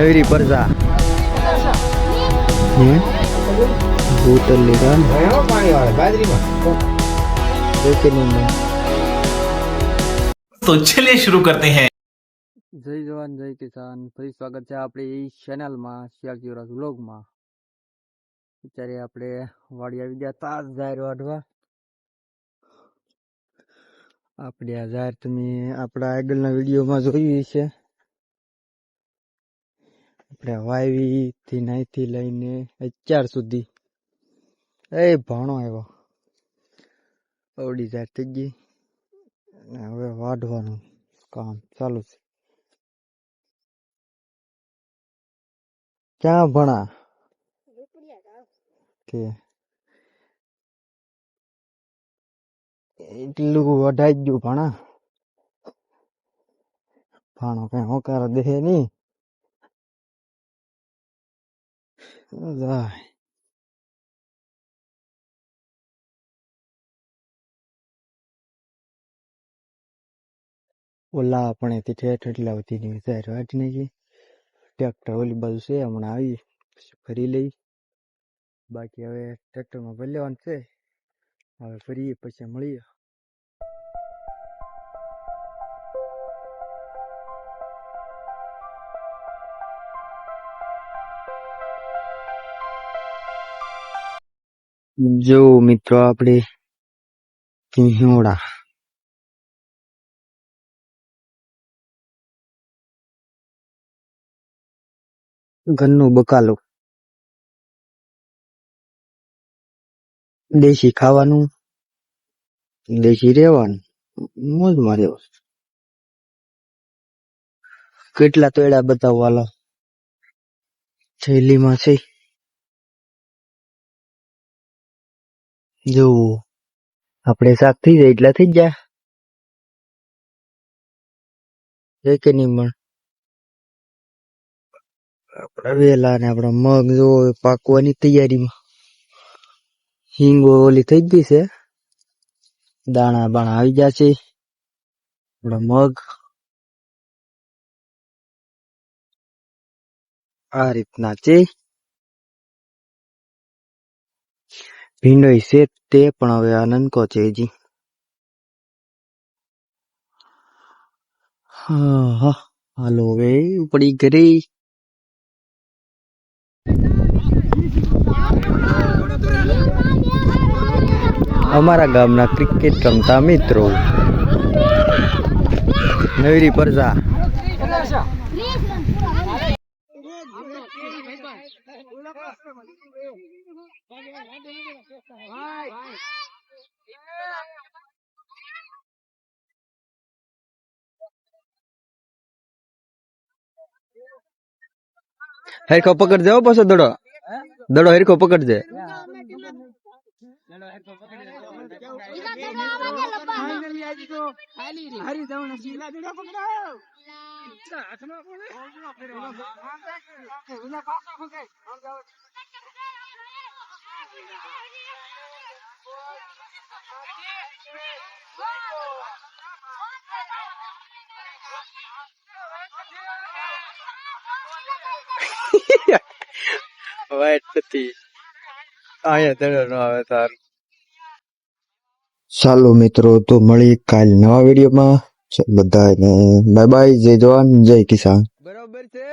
નવરી પરજા હે બોતલ લેવા પાણી વાળા બાજરીમાં तो चलिए शुरू करते हैं। જય જવાન જય કિસાન ફરી સ્વાગત છે આપણી ચેનલમાં શિયાળ જીવરાજ વ્લોગમાં. અત્યારે આપણે વાડી આવી ગયા તા જાહેર વાઢવા. આપણે આ જાહેર તમે આપણા આગળના વિડીયોમાં જોયું છે. આપણે વાવી થી નાઈથી લઈને અત્યાર સુધી એ ભાણો આવ્યો અવડી જાહેર થઈ ગઈ અને હવે વાઢવાનું કામ ચાલુ છે. ક્યાં ભણા કે એટલું વઢાઈ ગયું ભણા ભાણો કઈ હોકાર દે નહી. ઓલા આપણે ઠેઠ એટલા બધી ની જાહેર વાટી નાખી. ટ્રેક્ટર ઓલી બાજુ છે હમણાં આવી પછી ફરી લઈ. બાકી હવે ટ્રેક્ટરમાં ભરી લેવાનું છે. હવે ફરીએ પછી મળીએ. જો મિત્રો આપણે કિંહોડા ઘરનું બકાલું દેશી ખાવાનું દેશી રહેવાનું મોજમાં રહેવાનું. કેટલા તોયડા બતાવો હાલો થેલીમાં છે. જો આપણે શાક થઈ જાય એટલા થઈ જાય છે કે નહીં. પણ આપડા વેલા ને આપડા મગ જો પાકવાની તૈયારીમાં. હિંગો ઓલી થઈ ગઈ છે. દાણા બાણા આવી ગયા છે. આપડા મગ આ રીતના છે. ભીંડોય છે તે પણ હવે આ નનકો છે હજી. હા હાલો હવે ઉપડી ઘરે. અમારા ગામના ક્રિકેટ રમતા મિત્રો નવરી પરજા હરખો પકડજે હો. પાછો દડો દડો હરખો પકડજે. વાઈટ નથી અહીંયા દડો ન આવે તાર. ચાલો મિત્રો તો મળી કાલ નવા વિડીયોમાં. બધાને બાય બાય. જય જવાન જય કિસાન. બરોબર છે.